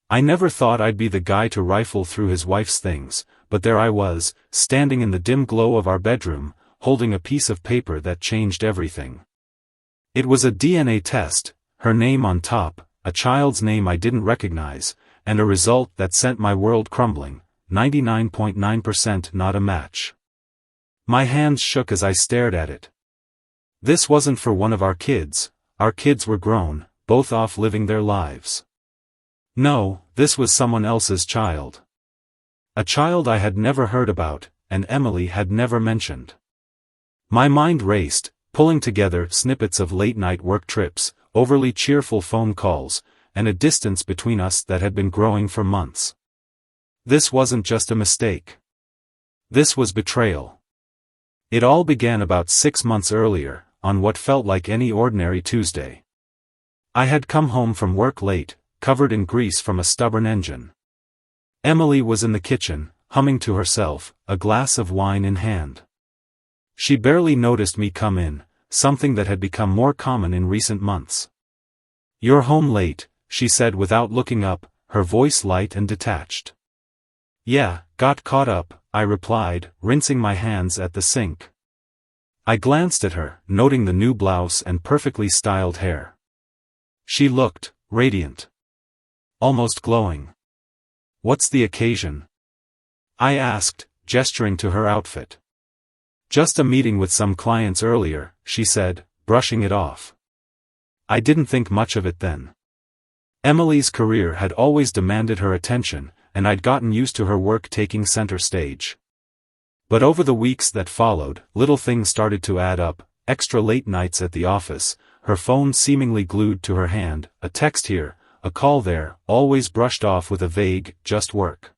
I never thought I'd be the guy to rifle through his wife's things, but there I was, standing in the dim glow of our bedroom, holding a piece of paper that changed everything. It was a DNA test, her name on top, a child's name I didn't recognize, and a result that sent my world crumbling, 99.9% not a match. My hands shook as I stared at it. This wasn't for one of our kids were grown, both off living their lives. No, this was someone else's child. A child I had never heard about, and Emily had never mentioned. My mind raced, pulling together snippets of late-night work trips, overly cheerful phone calls, and a distance between us that had been growing for months. This wasn't just a mistake. This was betrayal. It all began about 6 months earlier, on what felt like any ordinary Tuesday. I had come home from work late, covered in grease from a stubborn engine. Emily was in the kitchen, humming to herself, a glass of wine in hand. She barely noticed me come in, something that had become more common in recent months. "You're home late," she said without looking up, her voice light and detached. "Yeah, got caught up," I replied, rinsing my hands at the sink. I glanced at her, noting the new blouse and perfectly styled hair. She looked radiant. Almost glowing. "What's the occasion?" I asked, gesturing to her outfit. "Just a meeting with some clients earlier," she said, brushing it off. I didn't think much of it then. Emily's career had always demanded her attention, and I'd gotten used to her work taking center stage. But over the weeks that followed, little things started to add up, extra late nights at the office, her phone seemingly glued to her hand, a text here, a call there, always brushed off with a vague, "just work."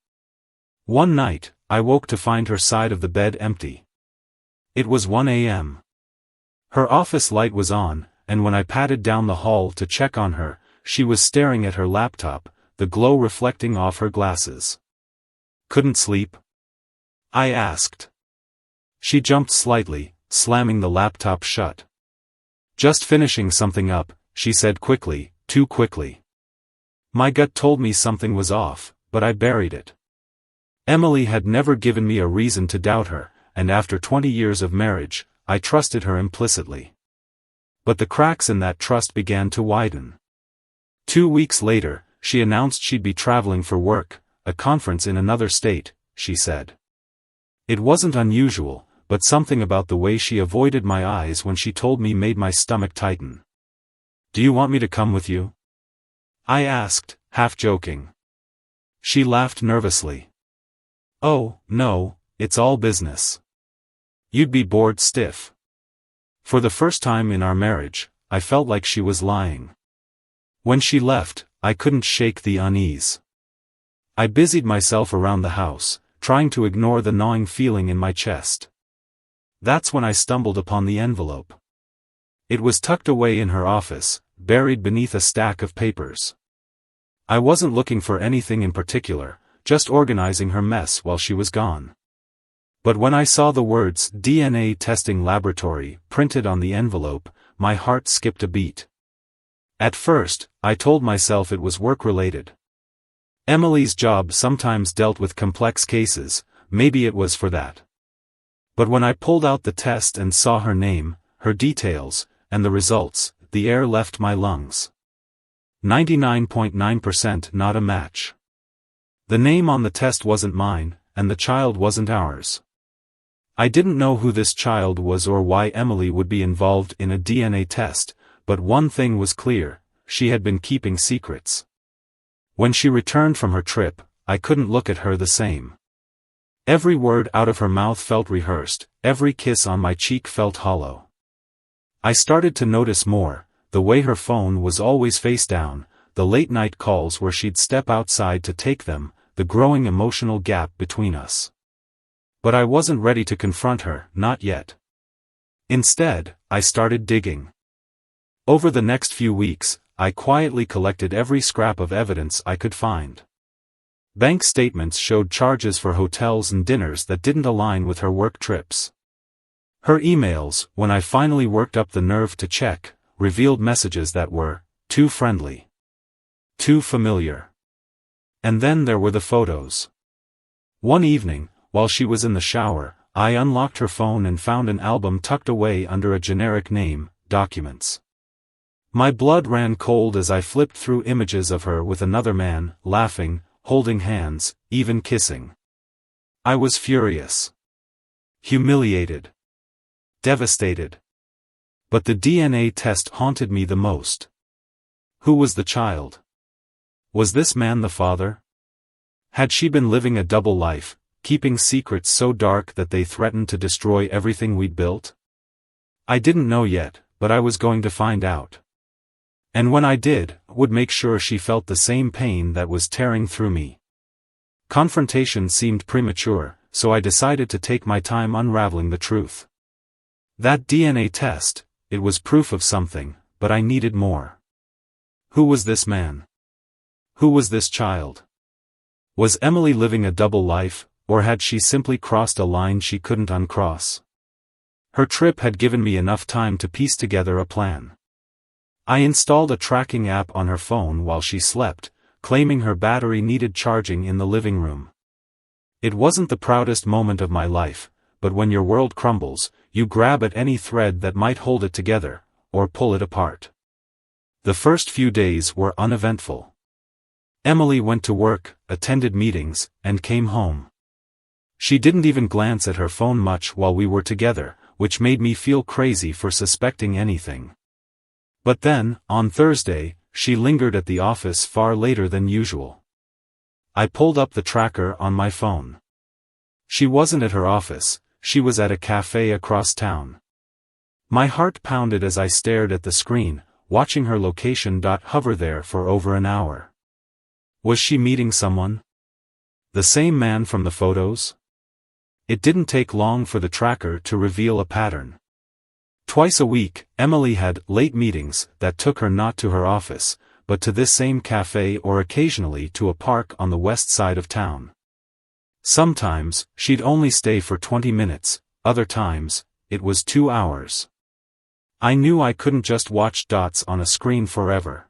One night, I woke to find her side of the bed empty. It was 1 a.m. Her office light was on, and when I patted down the hall to check on her, she was staring at her laptop, the glow reflecting off her glasses. "Couldn't sleep?" I asked. She jumped slightly, slamming the laptop shut. "Just finishing something up," she said quickly, too quickly. My gut told me something was off, but I buried it. Emily had never given me a reason to doubt her, and after 20 years of marriage, I trusted her implicitly. But the cracks in that trust began to widen. 2 weeks later, she announced she'd be traveling for work, a conference in another state, she said. It wasn't unusual, but something about the way she avoided my eyes when she told me made my stomach tighten. "Do you want me to come with you?" I asked, half joking. She laughed nervously. "Oh, no, it's all business. You'd be bored stiff." For the first time in our marriage, I felt like she was lying. When she left, I couldn't shake the unease. I busied myself around the house, trying to ignore the gnawing feeling in my chest. That's when I stumbled upon the envelope. It was tucked away in her office, buried beneath a stack of papers. I wasn't looking for anything in particular, just organizing her mess while she was gone. But when I saw the words DNA Testing Laboratory printed on the envelope, my heart skipped a beat. At first, I told myself it was work-related. Emily's job sometimes dealt with complex cases, maybe it was for that. But when I pulled out the test and saw her name, her details, and the results, the air left my lungs. 99.9% not a match. The name on the test wasn't mine, and the child wasn't ours. I didn't know who this child was or why Emily would be involved in a DNA test, but one thing was clear, she had been keeping secrets. When she returned from her trip, I couldn't look at her the same. Every word out of her mouth felt rehearsed, every kiss on my cheek felt hollow. I started to notice more, the way her phone was always face down, the late-night calls where she'd step outside to take them, the growing emotional gap between us. But I wasn't ready to confront her, not yet. Instead, I started digging. Over the next few weeks, I quietly collected every scrap of evidence I could find. Bank statements showed charges for hotels and dinners that didn't align with her work trips. Her emails, when I finally worked up the nerve to check, revealed messages that were too friendly, too familiar. And then there were the photos. One evening, while she was in the shower, I unlocked her phone and found an album tucked away under a generic name, Documents. My blood ran cold as I flipped through images of her with another man, laughing, holding hands, even kissing. I was furious. Humiliated. Devastated. But the DNA test haunted me the most. Who was the child? Was this man the father? Had she been living a double life, keeping secrets so dark that they threatened to destroy everything we'd built? I didn't know yet, but I was going to find out. And when I did, would make sure she felt the same pain that was tearing through me. Confrontation seemed premature, so I decided to take my time unraveling the truth. That DNA test, it was proof of something, but I needed more. Who was this man? Who was this child? Was Emily living a double life, or had she simply crossed a line she couldn't uncross? Her trip had given me enough time to piece together a plan. I installed a tracking app on her phone while she slept, claiming her battery needed charging in the living room. It wasn't the proudest moment of my life, but when your world crumbles, you grab at any thread that might hold it together, or pull it apart. The first few days were uneventful. Emily went to work, attended meetings, and came home. She didn't even glance at her phone much while we were together, which made me feel crazy for suspecting anything. But then, on Thursday, she lingered at the office far later than usual. I pulled up the tracker on my phone. She wasn't at her office, she was at a cafe across town. My heart pounded as I stared at the screen, watching her location hover there for over an hour. Was she meeting someone? The same man from the photos? It didn't take long for the tracker to reveal a pattern. Twice a week, Emily had late meetings that took her not to her office, but to this same cafe or occasionally to a park on the west side of town. Sometimes, she'd only stay for 20 minutes, other times, it was 2 hours. I knew I couldn't just watch dots on a screen forever.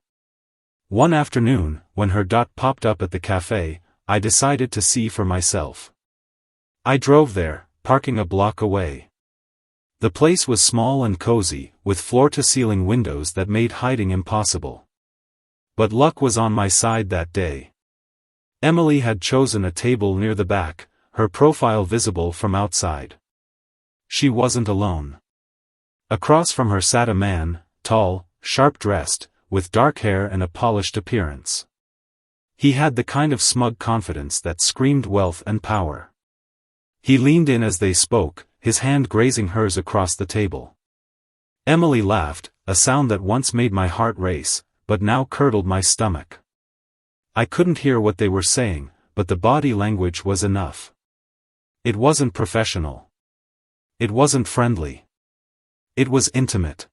One afternoon, when her dot popped up at the cafe, I decided to see for myself. I drove there, parking a block away. The place was small and cozy, with floor-to-ceiling windows that made hiding impossible. But luck was on my side that day. Emily had chosen a table near the back, her profile visible from outside. She wasn't alone. Across from her sat a man, tall, sharp-dressed, with dark hair and a polished appearance. He had the kind of smug confidence that screamed wealth and power. He leaned in as they spoke, his hand grazing hers across the table. Emily laughed, a sound that once made my heart race, but now curdled my stomach. I couldn't hear what they were saying, but the body language was enough. It wasn't professional. It wasn't friendly. It was intimate.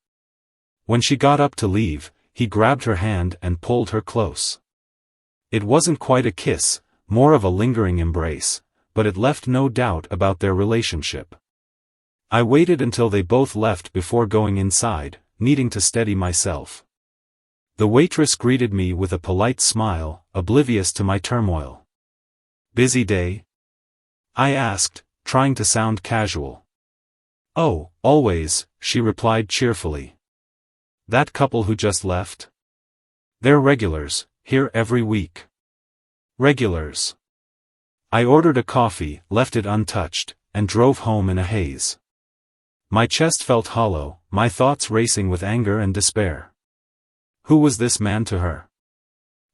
When she got up to leave, he grabbed her hand and pulled her close. It wasn't quite a kiss, more of a lingering embrace, but it left no doubt about their relationship. I waited until they both left before going inside, needing to steady myself. The waitress greeted me with a polite smile, oblivious to my turmoil. "Busy day?" I asked, trying to sound casual. "Oh, always," she replied cheerfully. "That couple who just left? They're regulars, here every week." Regulars. I ordered a coffee, left it untouched, and drove home in a haze. My chest felt hollow, my thoughts racing with anger and despair. Who was this man to her?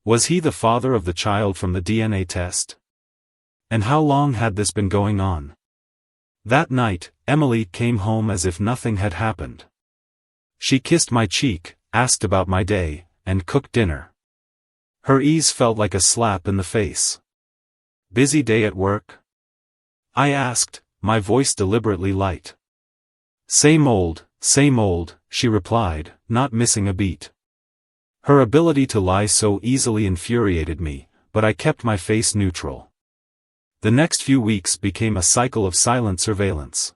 Was he the father of the child from the DNA test? And how long had this been going on? That night, Emily came home as if nothing had happened. She kissed my cheek, asked about my day, and cooked dinner. Her ease felt like a slap in the face. "Busy day at work?" I asked, my voice deliberately light. Same old," she replied, not missing a beat. Her ability to lie so easily infuriated me, but I kept my face neutral. The next few weeks became a cycle of silent surveillance.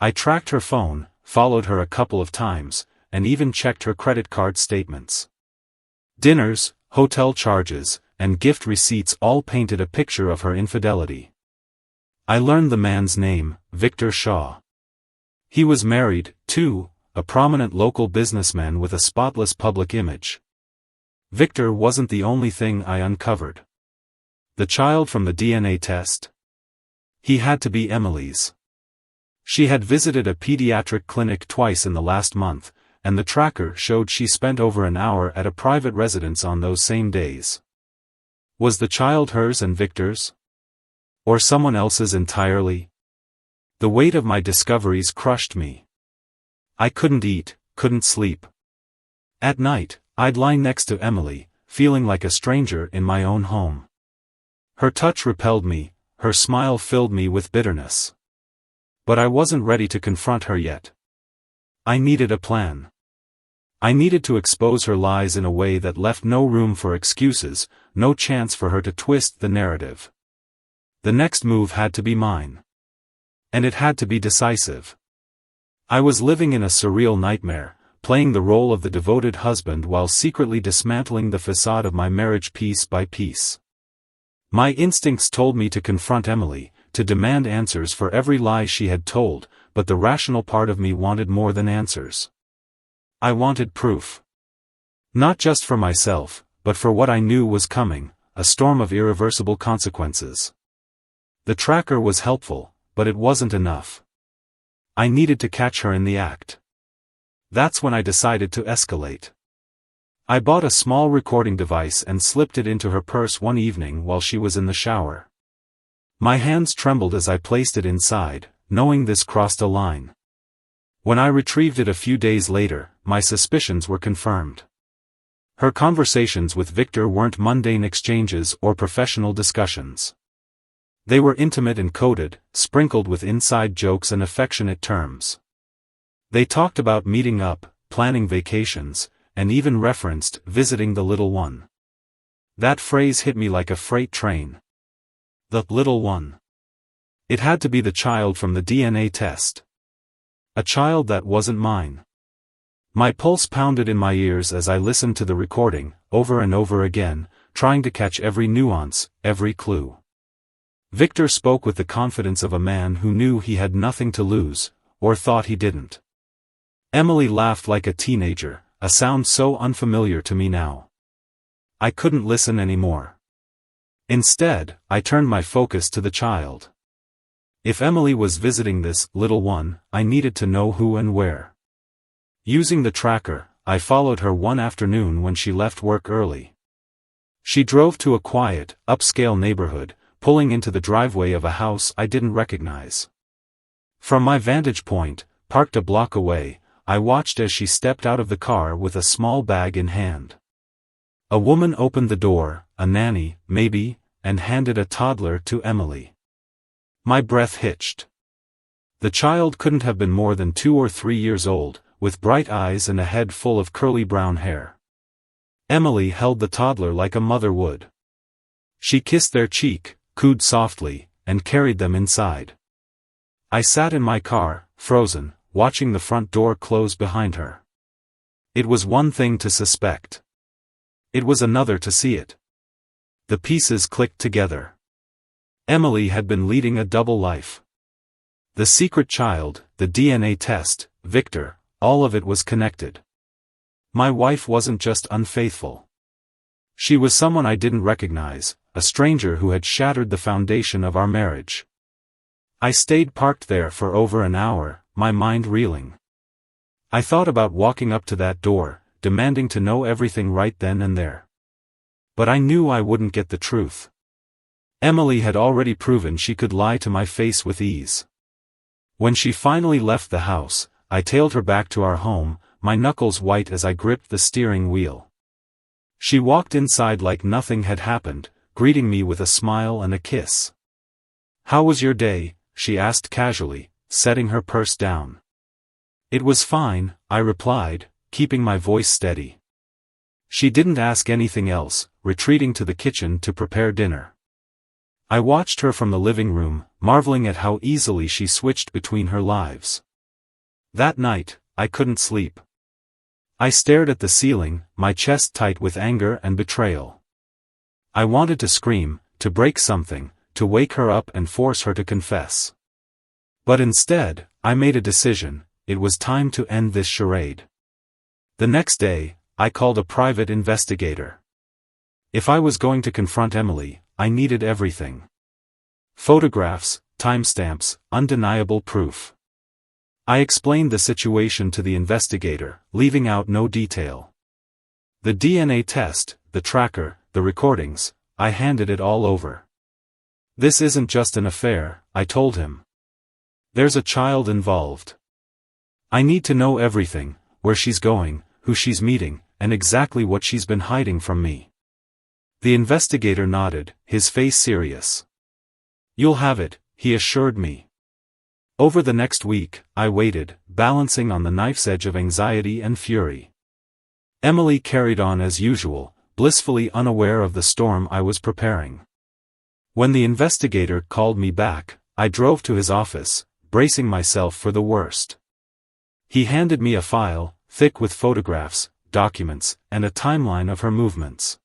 I tracked her phone, followed her a couple of times, and even checked her credit card statements. Dinners, hotel charges, and gift receipts all painted a picture of her infidelity. I learned the man's name, Victor Shaw. He was married, too, a prominent local businessman with a spotless public image. Victor wasn't the only thing I uncovered. The child from the DNA test? He had to be Emily's. She had visited a pediatric clinic twice in the last month, and the tracker showed she spent over an hour at a private residence on those same days. Was the child hers and Victor's? Or someone else's entirely? The weight of my discoveries crushed me. I couldn't eat, couldn't sleep. At night, I'd lie next to Emily, feeling like a stranger in my own home. Her touch repelled me, her smile filled me with bitterness. But I wasn't ready to confront her yet. I needed a plan. I needed to expose her lies in a way that left no room for excuses, no chance for her to twist the narrative. The next move had to be mine. And it had to be decisive. I was living in a surreal nightmare, playing the role of the devoted husband while secretly dismantling the facade of my marriage piece by piece. My instincts told me to confront Emily, to demand answers for every lie she had told, but the rational part of me wanted more than answers. I wanted proof. Not just for myself, but for what I knew was coming, a storm of irreversible consequences. The tracker was helpful, but it wasn't enough. I needed to catch her in the act. That's when I decided to escalate. I bought a small recording device and slipped it into her purse one evening while she was in the shower. My hands trembled as I placed it inside, knowing this crossed a line. When I retrieved it a few days later, my suspicions were confirmed. Her conversations with Victor weren't mundane exchanges or professional discussions. They were intimate and coded, sprinkled with inside jokes and affectionate terms. They talked about meeting up, planning vacations, and even referenced visiting the little one. That phrase hit me like a freight train. The little one. It had to be the child from the DNA test. A child that wasn't mine. My pulse pounded in my ears as I listened to the recording, over and over again, trying to catch every nuance, every clue. Victor spoke with the confidence of a man who knew he had nothing to lose, or thought he didn't. Emily laughed like a teenager, a sound so unfamiliar to me now. I couldn't listen anymore. Instead, I turned my focus to the child. If Emily was visiting this little one, I needed to know who and where. Using the tracker, I followed her one afternoon when she left work early. She drove to a quiet, upscale neighborhood, pulling into the driveway of a house I didn't recognize. From my vantage point, parked a block away, I watched as she stepped out of the car with a small bag in hand. A woman opened the door, a nanny, maybe, and handed a toddler to Emily. My breath hitched. The child couldn't have been more than 2 or 3 years old, with bright eyes and a head full of curly brown hair. Emily held the toddler like a mother would. She kissed their cheek, cooed softly, and carried them inside. I sat in my car, frozen, watching the front door close behind her. It was one thing to suspect. It was another to see it. The pieces clicked together. Emily had been leading a double life. The secret child, the DNA test, Victor, all of it was connected. My wife wasn't just unfaithful. She was someone I didn't recognize, a stranger who had shattered the foundation of our marriage. I stayed parked there for over an hour, my mind reeling. I thought about walking up to that door, demanding to know everything right then and there. But I knew I wouldn't get the truth. Emily had already proven she could lie to my face with ease. When she finally left the house, I tailed her back to our home, my knuckles white as I gripped the steering wheel. She walked inside like nothing had happened, greeting me with a smile and a kiss. "How was your day?" she asked casually, setting her purse down. "It was fine," I replied, keeping my voice steady. She didn't ask anything else, retreating to the kitchen to prepare dinner. I watched her from the living room, marveling at how easily she switched between her lives. That night, I couldn't sleep. I stared at the ceiling, my chest tight with anger and betrayal. I wanted to scream, to break something, to wake her up and force her to confess. But instead, I made a decision: it was time to end this charade. The next day, I called a private investigator. If I was going to confront Emily, I needed everything. Photographs, timestamps, undeniable proof. I explained the situation to the investigator, leaving out no detail. The DNA test, the tracker, the recordings, I handed it all over. This isn't just an affair, I told him. There's a child involved. I need to know everything: where she's going, who she's meeting, and exactly what she's been hiding from me. The investigator nodded, his face serious. You'll have it, he assured me. Over the next week, I waited, balancing on the knife's edge of anxiety and fury. Emily carried on as usual, blissfully unaware of the storm I was preparing. When the investigator called me back, I drove to his office, bracing myself for the worst. He handed me a file, thick with photographs, documents, and a timeline of her movements.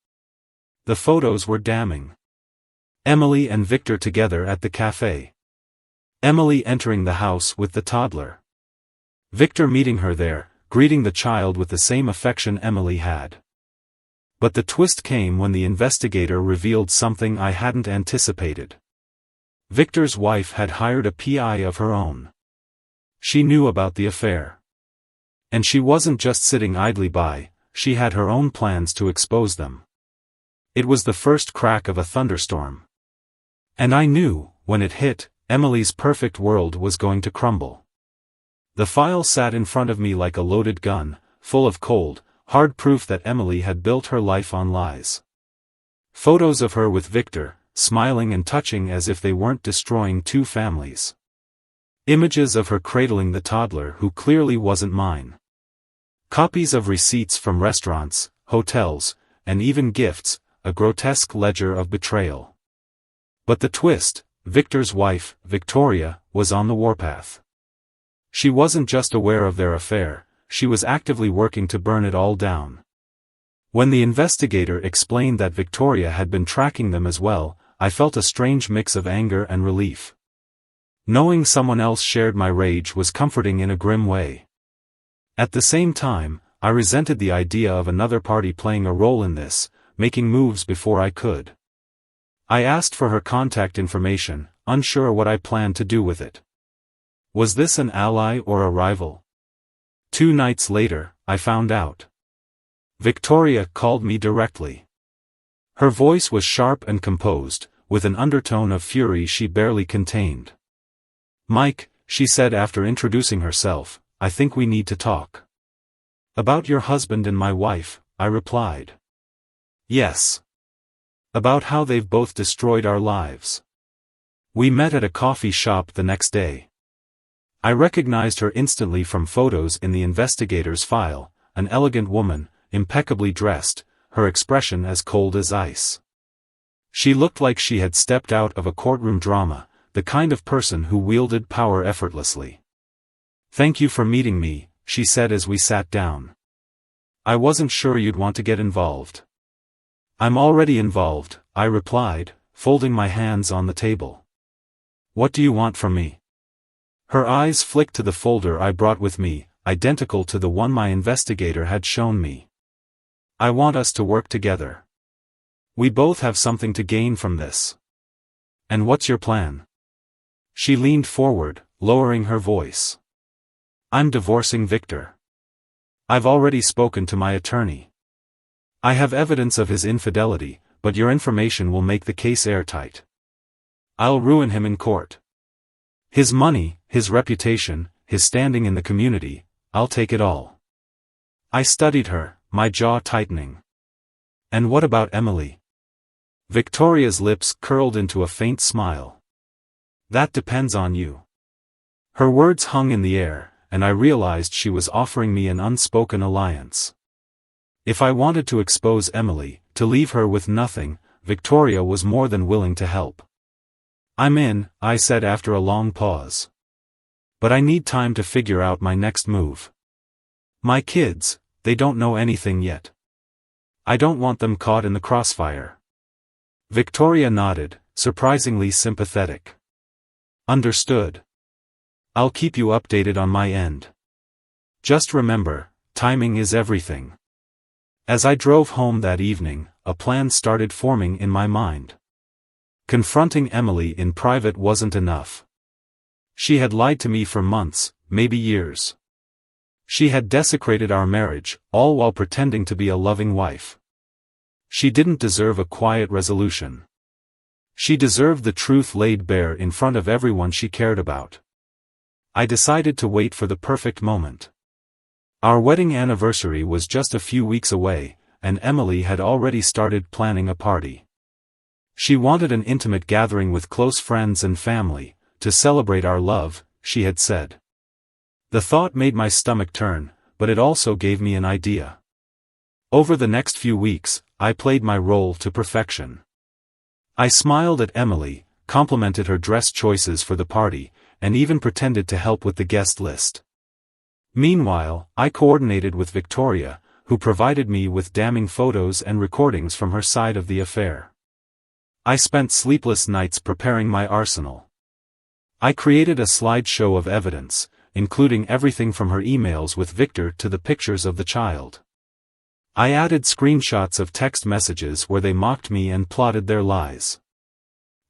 The photos were damning. Emily and Victor together at the cafe. Emily entering the house with the toddler. Victor meeting her there, greeting the child with the same affection Emily had. But the twist came when the investigator revealed something I hadn't anticipated. Victor's wife had hired a PI of her own. She knew about the affair. And she wasn't just sitting idly by, she had her own plans to expose them. It was the first crack of a thunderstorm. And I knew, when it hit, Emily's perfect world was going to crumble. The file sat in front of me like a loaded gun, full of cold, hard proof that Emily had built her life on lies. Photos of her with Victor, smiling and touching as if they weren't destroying two families. Images of her cradling the toddler who clearly wasn't mine. Copies of receipts from restaurants, hotels, and even gifts, a grotesque ledger of betrayal. But the twist: Victor's wife, Victoria, was on the warpath. She wasn't just aware of their affair, she was actively working to burn it all down. When the investigator explained that Victoria had been tracking them as well, I felt a strange mix of anger and relief. Knowing someone else shared my rage was comforting in a grim way. At the same time, I resented the idea of another party playing a role in this, making moves before I could. I asked for her contact information, unsure what I planned to do with it. Was this an ally or a rival? 2 nights later, I found out. Victoria called me directly. Her voice was sharp and composed, with an undertone of fury she barely contained. "Mike," she said after introducing herself, "I think we need to talk." "About your husband and my wife," I replied. "Yes. About how they've both destroyed our lives." We met at a coffee shop the next day. I recognized her instantly from photos in the investigator's file, an elegant woman, impeccably dressed, her expression as cold as ice. She looked like she had stepped out of a courtroom drama, the kind of person who wielded power effortlessly. "Thank you for meeting me," she said as we sat down. "I wasn't sure you'd want to get involved." "I'm already involved," I replied, folding my hands on the table. "What do you want from me?" Her eyes flicked to the folder I brought with me, identical to the one my investigator had shown me. "I want us to work together. We both have something to gain from this." "And what's your plan?" She leaned forward, lowering her voice. "I'm divorcing Victor. I've already spoken to my attorney. I have evidence of his infidelity, but your information will make the case airtight. I'll ruin him in court. His money, his reputation, his standing in the community, I'll take it all." I studied her, my jaw tightening. "And what about Emily?" Victoria's lips curled into a faint smile. "That depends on you." Her words hung in the air, and I realized she was offering me an unspoken alliance. If I wanted to expose Emily, to leave her with nothing, Victoria was more than willing to help. "I'm in," I said after a long pause. "But I need time to figure out my next move. My kids, they don't know anything yet. I don't want them caught in the crossfire." Victoria nodded, surprisingly sympathetic. Understood. I'll keep you updated on my end. Just remember, timing is everything. As I drove home that evening, a plan started forming in my mind. Confronting Emily in private wasn't enough. She had lied to me for months, maybe years. She had desecrated our marriage, all while pretending to be a loving wife. She didn't deserve a quiet resolution. She deserved the truth laid bare in front of everyone she cared about. I decided to wait for the perfect moment. Our wedding anniversary was just a few weeks away, and Emily had already started planning a party. She wanted an intimate gathering with close friends and family, to celebrate our love, she had said. The thought made my stomach turn, but it also gave me an idea. Over the next few weeks, I played my role to perfection. I smiled at Emily, complimented her dress choices for the party, and even pretended to help with the guest list. Meanwhile, I coordinated with Victoria, who provided me with damning photos and recordings from her side of the affair. I spent sleepless nights preparing my arsenal. I created a slideshow of evidence, including everything from her emails with Victor to the pictures of the child. I added screenshots of text messages where they mocked me and plotted their lies.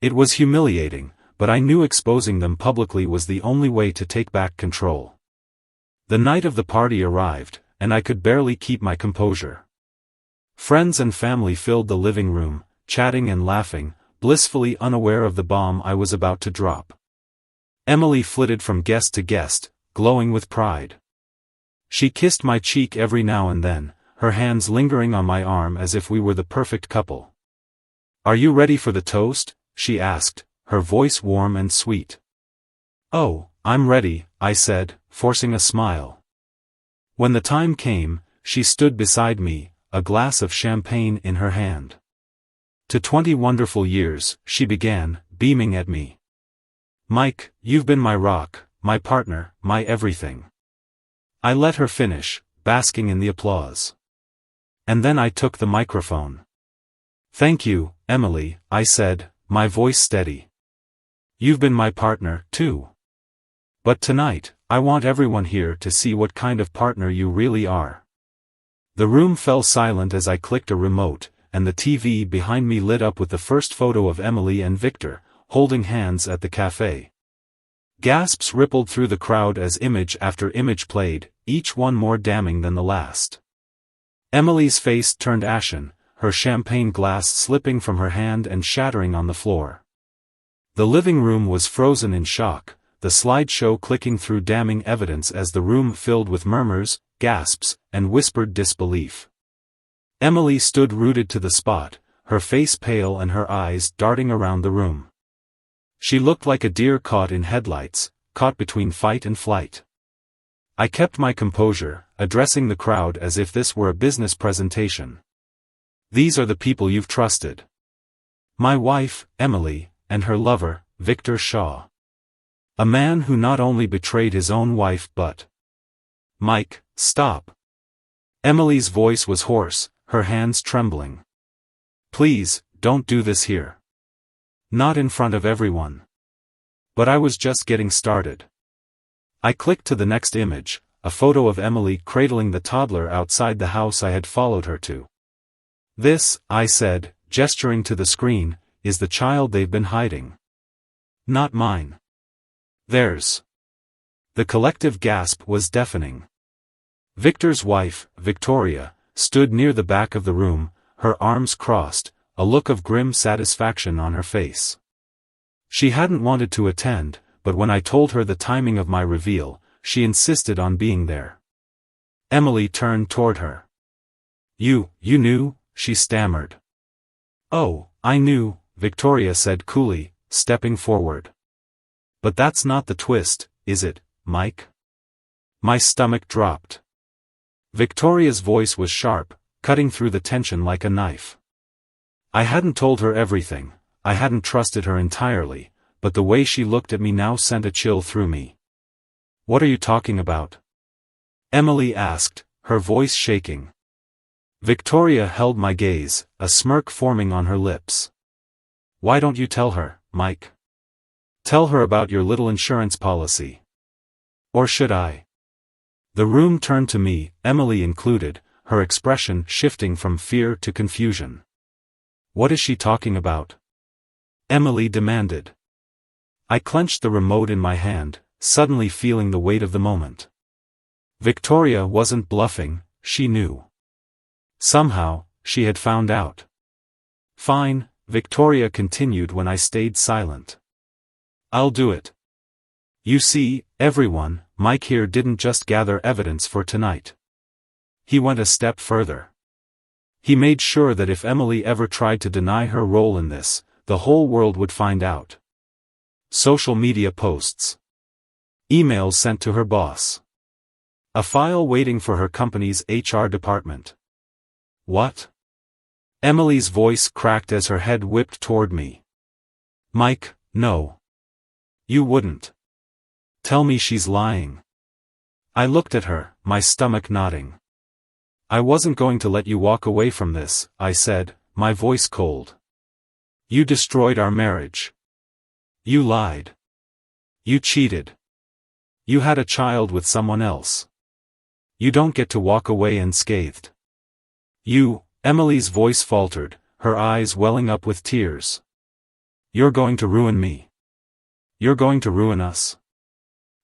It was humiliating, but I knew exposing them publicly was the only way to take back control. The night of the party arrived, and I could barely keep my composure. Friends and family filled the living room, chatting and laughing, blissfully unaware of the bomb I was about to drop. Emily flitted from guest to guest, glowing with pride. She kissed my cheek every now and then, her hands lingering on my arm as if we were the perfect couple. "Are you ready for the toast?" she asked, her voice warm and sweet. "Oh, I'm ready," I said, forcing a smile. When the time came, she stood beside me, a glass of champagne in her hand. "To 20 wonderful years," she began, beaming at me. "Mike, you've been my rock, my partner, my everything." I let her finish, basking in the applause. And then I took the microphone. "Thank you, Emily," I said, my voice steady. "You've been my partner, too. But tonight, I want everyone here to see what kind of partner you really are." The room fell silent as I clicked a remote, and the TV behind me lit up with the first photo of Emily and Victor, holding hands at the cafe. Gasps rippled through the crowd as image after image played, each one more damning than the last. Emily's face turned ashen, her champagne glass slipping from her hand and shattering on the floor. The living room was frozen in shock, the slideshow clicking through damning evidence as the room filled with murmurs, gasps, and whispered disbelief. Emily stood rooted to the spot, her face pale and her eyes darting around the room. She looked like a deer caught in headlights, caught between fight and flight. I kept my composure, addressing the crowd as if this were a business presentation. "These are the people you've trusted. My wife, Emily, and her lover, Victor Shaw. A man who not only betrayed his own wife but—" "Mike, stop." Emily's voice was hoarse, her hands trembling. "Please, don't do this here. Not in front of everyone." But I was just getting started. I clicked to the next image, a photo of Emily cradling the toddler outside the house I had followed her to. "This," I said, gesturing to the screen, "is the child they've been hiding. Not mine. Theirs." The collective gasp was deafening. Victor's wife, Victoria, stood near the back of the room, her arms crossed, a look of grim satisfaction on her face. She hadn't wanted to attend, but when I told her the timing of my reveal, she insisted on being there. Emily turned toward her. You knew?" she stammered. "Oh, I knew," Victoria said coolly, stepping forward. "But that's not the twist, is it, Mike?" My stomach dropped. Victoria's voice was sharp, cutting through the tension like a knife. I hadn't told her everything, I hadn't trusted her entirely, but the way she looked at me now sent a chill through me. "What are you talking about?" Emily asked, her voice shaking. Victoria held my gaze, a smirk forming on her lips. Why don't you tell her, Mike? Tell her about your little insurance policy. Or should I? The room turned to me, Emily included, her expression shifting from fear to confusion. What is she talking about? Emily demanded. I clenched the remote in my hand, suddenly feeling the weight of the moment. Victoria wasn't bluffing, she knew. Somehow, she had found out. Fine, Victoria continued when I stayed silent. I'll do it. You see, everyone, Mike here didn't just gather evidence for tonight. He went a step further. He made sure that if Emily ever tried to deny her role in this, the whole world would find out. Social media posts. Emails sent to her boss. A file waiting for her company's HR department. What? Emily's voice cracked as her head whipped toward me. Mike, no. You wouldn't. Tell me she's lying. I looked at her, my stomach knotting. I wasn't going to let you walk away from this, I said, my voice cold. You destroyed our marriage. You lied. You cheated. You had a child with someone else. You don't get to walk away unscathed. Emily's voice faltered, her eyes welling up with tears. You're going to ruin me. You're going to ruin us.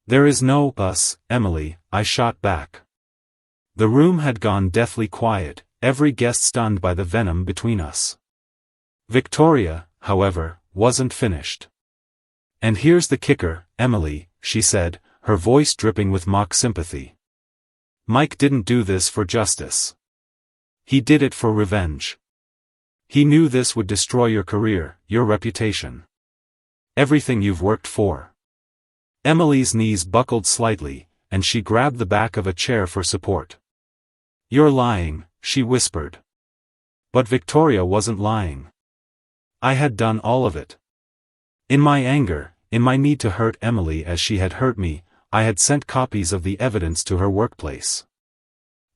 There is no us, Emily, I shot back. The room had gone deathly quiet, every guest stunned by the venom between us. Victoria, however, wasn't finished. And here's the kicker, Emily, she said, her voice dripping with mock sympathy. Mike didn't do this for justice. He did it for revenge. He knew this would destroy your career, your reputation. Everything you've worked for. Emily's knees buckled slightly, and she grabbed the back of a chair for support. You're lying, she whispered. But Victoria wasn't lying. I had done all of it. In my anger, in my need to hurt Emily as she had hurt me, I had sent copies of the evidence to her workplace.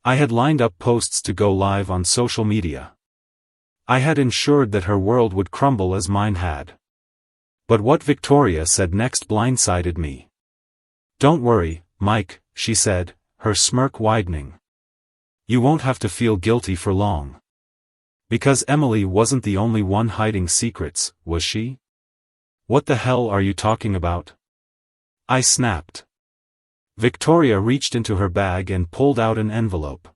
I had lined up posts to go live on social media. I had ensured that her world would crumble as mine had. But what Victoria said next blindsided me. Don't worry, Mike, she said, her smirk widening. You won't have to feel guilty for long. Because Emily wasn't the only one hiding secrets, was she? What the hell are you talking about? I snapped. Victoria reached into her bag and pulled out an envelope.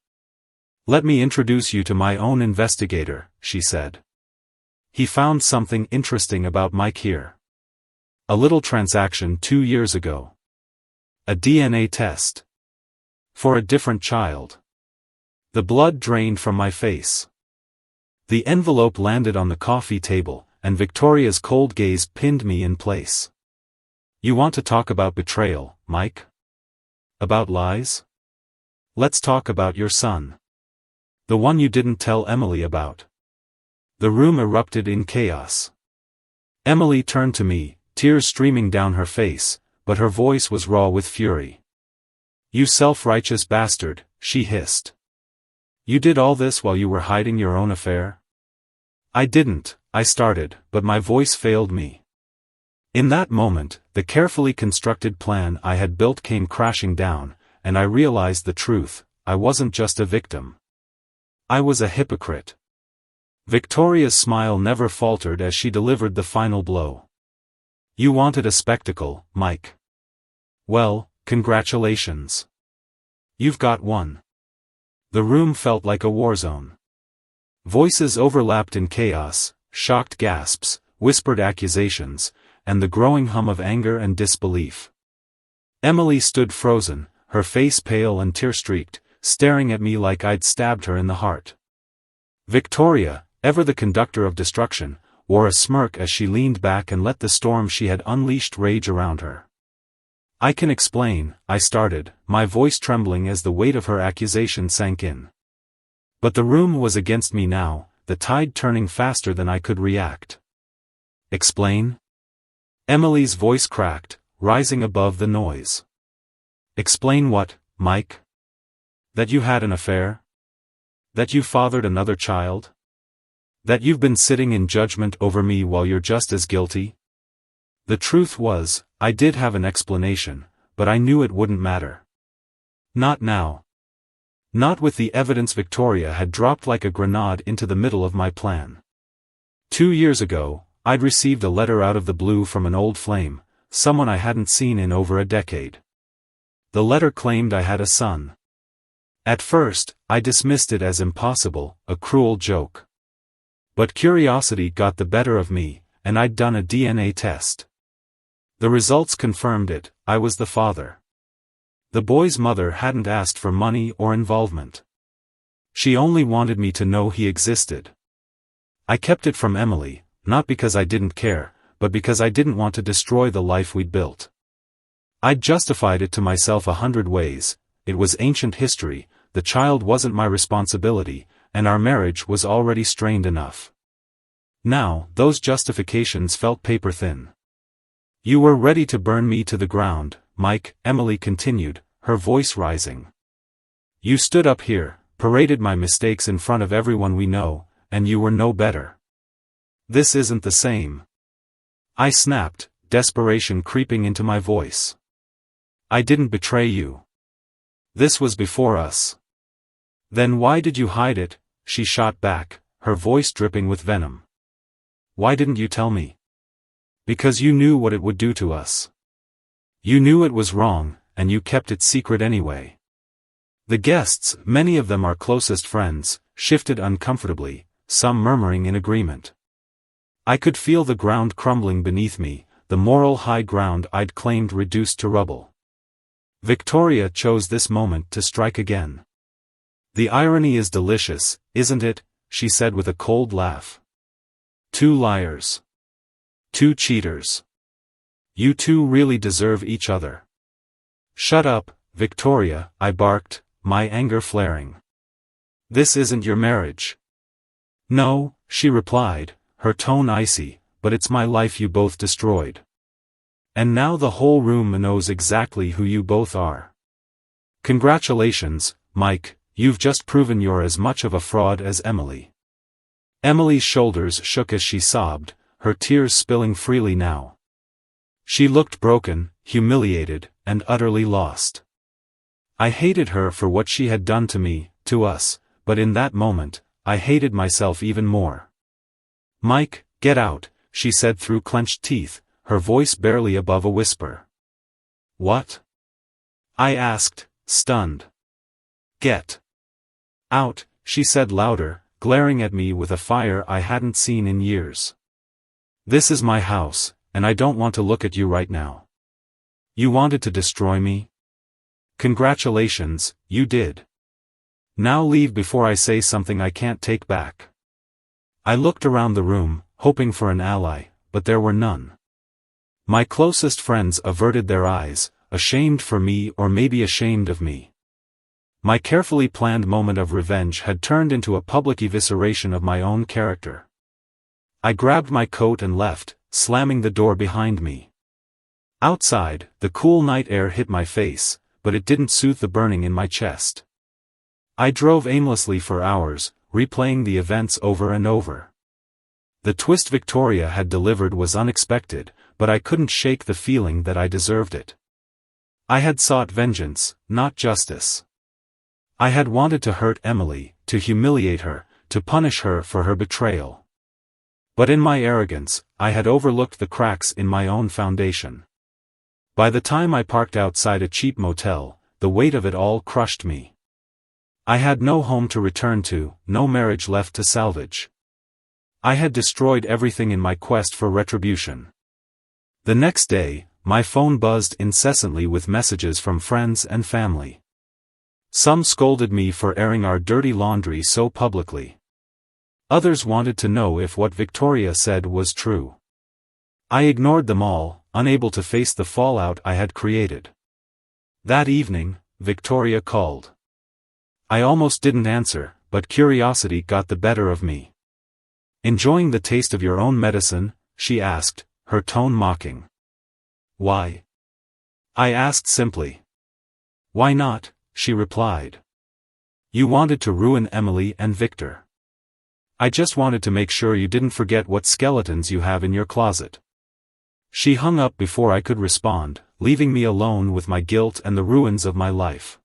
Let me introduce you to my own investigator, she said. He found something interesting about Mike here. A little transaction 2 years ago. A DNA test. For a different child. The blood drained from my face. The envelope landed on the coffee table, and Victoria's cold gaze pinned me in place. You want to talk about betrayal, Mike? About lies? Let's talk about your son. The one you didn't tell Emily about. The room erupted in chaos. Emily turned to me, tears streaming down her face, but her voice was raw with fury. You self-righteous bastard, she hissed. You did all this while you were hiding your own affair? I didn't, I started, but my voice failed me. In that moment, the carefully constructed plan I had built came crashing down, and I realized the truth, I wasn't just a victim. I was a hypocrite. Victoria's smile never faltered as she delivered the final blow. You wanted a spectacle, Mike. Well, congratulations. You've got one. The room felt like a war zone. Voices overlapped in chaos, shocked gasps, whispered accusations, and the growing hum of anger and disbelief. Emily stood frozen, her face pale and tear-streaked, staring at me like I'd stabbed her in the heart. Victoria, ever the conductor of destruction, wore a smirk as she leaned back and let the storm she had unleashed rage around her. I can explain, I started, my voice trembling as the weight of her accusation sank in. But the room was against me now, the tide turning faster than I could react. Explain? Emily's voice cracked, rising above the noise. Explain what, Mike? That you had an affair? That you fathered another child? That you've been sitting in judgment over me while you're just as guilty? The truth was, I did have an explanation, but I knew it wouldn't matter. Not now. Not with the evidence. Victoria had dropped like a grenade into the middle of my plan. 2 years ago, I'd received a letter out of the blue from an old flame, someone I hadn't seen in over a decade. The letter claimed I had a son. At first, I dismissed it as impossible, a cruel joke. But curiosity got the better of me, and I'd done a DNA test. The results confirmed it. I was the father. The boy's mother hadn't asked for money or involvement. She only wanted me to know he existed. I kept it from Emily, not because I didn't care, but because I didn't want to destroy the life we'd built. I'd justified it to myself 100 ways. It was ancient history, the child wasn't my responsibility, and our marriage was already strained enough. Now, those justifications felt paper thin. You were ready to burn me to the ground, Mike, Emily continued, her voice rising. You stood up here, paraded my mistakes in front of everyone we know, and you were no better. This isn't the same. I snapped, desperation creeping into my voice. I didn't betray you. This was before us. Then why did you hide it? She shot back, her voice dripping with venom. Why didn't you tell me? Because you knew what it would do to us. You knew it was wrong, and you kept it secret anyway. The guests, many of them our closest friends, shifted uncomfortably, some murmuring in agreement. I could feel the ground crumbling beneath me, the moral high ground I'd claimed reduced to rubble. Victoria chose this moment to strike again. The irony is delicious, isn't it? She said with a cold laugh. 2 liars. 2 cheaters. You two really deserve each other. Shut up, Victoria, I barked, my anger flaring. This isn't your marriage. No, she replied, her tone icy, but it's my life you both destroyed. And now the whole room knows exactly who you both are. Congratulations, Mike, you've just proven you're as much of a fraud as Emily. Emily's shoulders shook as she sobbed, her tears spilling freely now. She looked broken, humiliated, and utterly lost. I hated her for what she had done to me, to us, but in that moment, I hated myself even more. Mike, get out, she said through clenched teeth, her voice barely above a whisper. What? I asked, stunned. Get out, she said louder, glaring at me with a fire I hadn't seen in years. This is my house, and I don't want to look at you right now. You wanted to destroy me? Congratulations, you did. Now leave before I say something I can't take back. I looked around the room, hoping for an ally, but there were none. My closest friends averted their eyes, ashamed for me or maybe ashamed of me. My carefully planned moment of revenge had turned into a public evisceration of my own character. I grabbed my coat and left, slamming the door behind me. Outside, the cool night air hit my face, but it didn't soothe the burning in my chest. I drove aimlessly for hours, replaying the events over and over. The twist Victoria had delivered was unexpected, but I couldn't shake the feeling that I deserved it. I had sought vengeance, not justice. I had wanted to hurt Emily, to humiliate her, to punish her for her betrayal. But in my arrogance, I had overlooked the cracks in my own foundation. By the time I parked outside a cheap motel, the weight of it all crushed me. I had no home to return to, no marriage left to salvage. I had destroyed everything in my quest for retribution. The next day, my phone buzzed incessantly with messages from friends and family. Some scolded me for airing our dirty laundry so publicly. Others wanted to know if what Victoria said was true. I ignored them all, unable to face the fallout I had created. That evening, Victoria called. I almost didn't answer, but curiosity got the better of me. Enjoying the taste of your own medicine? She asked, her tone mocking. Why? I asked simply. Why not? She replied. You wanted to ruin Emily and Victor. I just wanted to make sure you didn't forget what skeletons you have in your closet." She hung up before I could respond, leaving me alone with my guilt and the ruins of my life.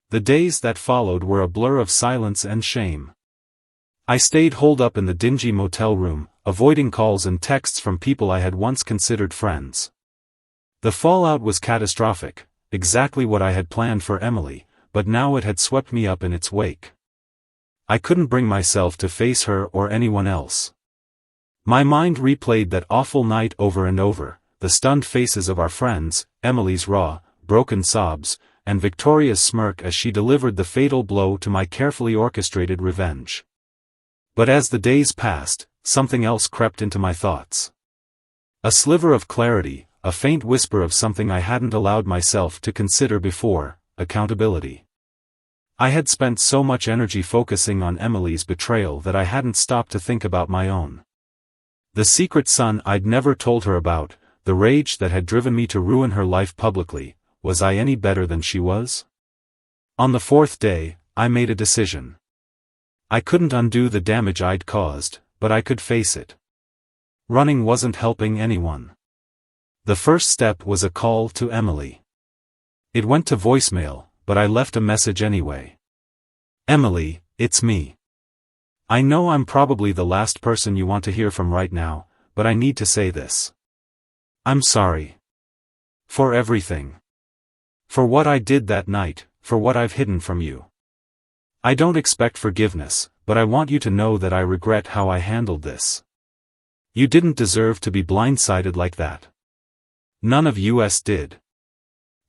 The days that followed were a blur of silence and shame. I stayed holed up in the dingy motel room, avoiding calls and texts from people I had once considered friends. The fallout was catastrophic, exactly what I had planned for Emily, but now it had swept me up in its wake. I couldn't bring myself to face her or anyone else. My mind replayed that awful night over and over, the stunned faces of our friends, Emily's raw, broken sobs, and Victoria's smirk as she delivered the fatal blow to my carefully orchestrated revenge. But as the days passed, something else crept into my thoughts. A sliver of clarity, a faint whisper of something I hadn't allowed myself to consider before: accountability. I had spent so much energy focusing on Emily's betrayal that I hadn't stopped to think about my own. The secret son I'd never told her about, the rage that had driven me to ruin her life publicly. Was I any better than she was? On the fourth day, I made a decision. I couldn't undo the damage I'd caused, but I could face it. Running wasn't helping anyone. The first step was a call to Emily. It went to voicemail, but I left a message anyway. "Emily, it's me. I know I'm probably the last person you want to hear from right now, but I need to say this. I'm sorry. For everything. For what I did that night, for what I've hidden from you. I don't expect forgiveness, but I want you to know that I regret how I handled this. You didn't deserve to be blindsided like that. None of us did.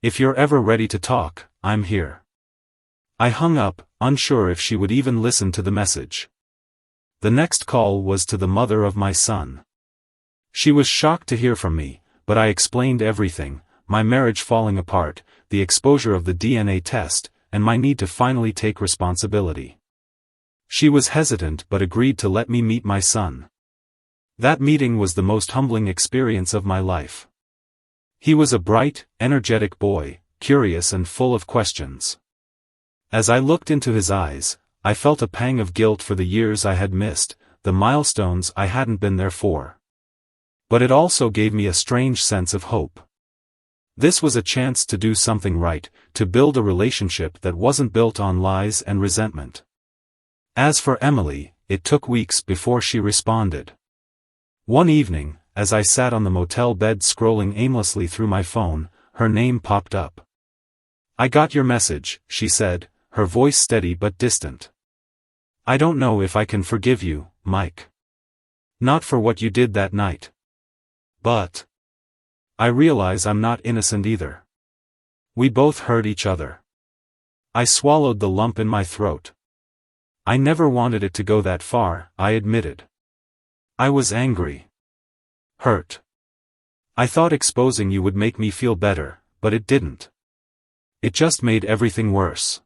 If you're ever ready to talk, I'm here." I hung up, unsure if she would even listen to the message. The next call was to the mother of my son. She was shocked to hear from me, but I explained everything: my marriage falling apart, the exposure of the DNA test, and my need to finally take responsibility. She was hesitant but agreed to let me meet my son. That meeting was the most humbling experience of my life. He was a bright, energetic boy, curious and full of questions. As I looked into his eyes, I felt a pang of guilt for the years I had missed, the milestones I hadn't been there for. But it also gave me a strange sense of hope. This was a chance to do something right, to build a relationship that wasn't built on lies and resentment. As for Emily, it took weeks before she responded. One evening, as I sat on the motel bed scrolling aimlessly through my phone, her name popped up. "I got your message," she said, her voice steady but distant. "I don't know if I can forgive you, Mike. Not for what you did that night. But I realize I'm not innocent either. We both hurt each other." I swallowed the lump in my throat. I never wanted it to go that far, I admitted. I was angry. Hurt. I thought exposing you would make me feel better, but it didn't. It just made everything worse.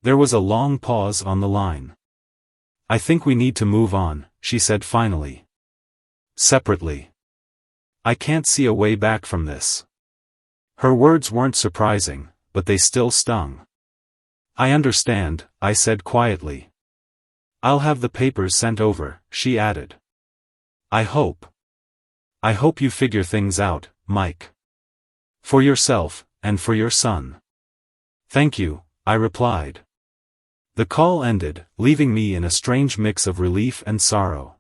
There was a long pause on the line. "I think we need to move on," she said finally. "Separately. I can't see a way back from this." Her words weren't surprising, but they still stung. "I understand," I said quietly. "I'll have the papers sent over," she added. I hope you figure things out, Mike. For yourself, and for your son." "Thank you," I replied. The call ended, leaving me in a strange mix of relief and sorrow.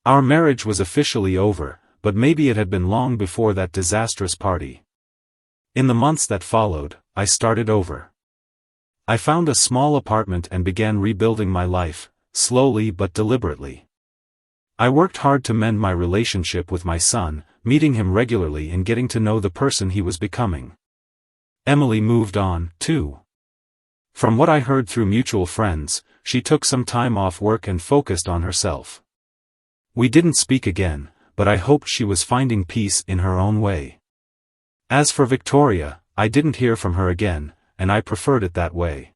Our marriage was officially over, but maybe it had been long before that disastrous party. In the months that followed, I started over. I found a small apartment and began rebuilding my life, slowly but deliberately. I worked hard to mend my relationship with my son, meeting him regularly and getting to know the person he was becoming. Emily moved on, too. From what I heard through mutual friends, she took some time off work and focused on herself. We didn't speak again, but I hoped she was finding peace in her own way. As for Victoria, I didn't hear from her again, and I preferred it that way.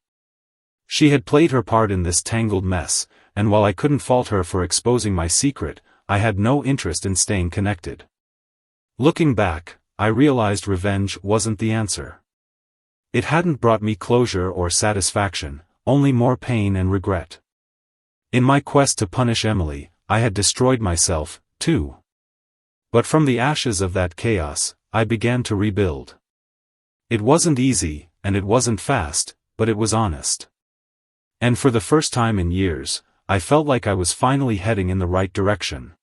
She had played her part in this tangled mess, and while I couldn't fault her for exposing my secret, I had no interest in staying connected. Looking back, I realized revenge wasn't the answer. It hadn't brought me closure or satisfaction, only more pain and regret. In my quest to punish Emily, I had destroyed myself, too. But from the ashes of that chaos, I began to rebuild. It wasn't easy, and it wasn't fast, but it was honest. And for the first time in years, I felt like I was finally heading in the right direction.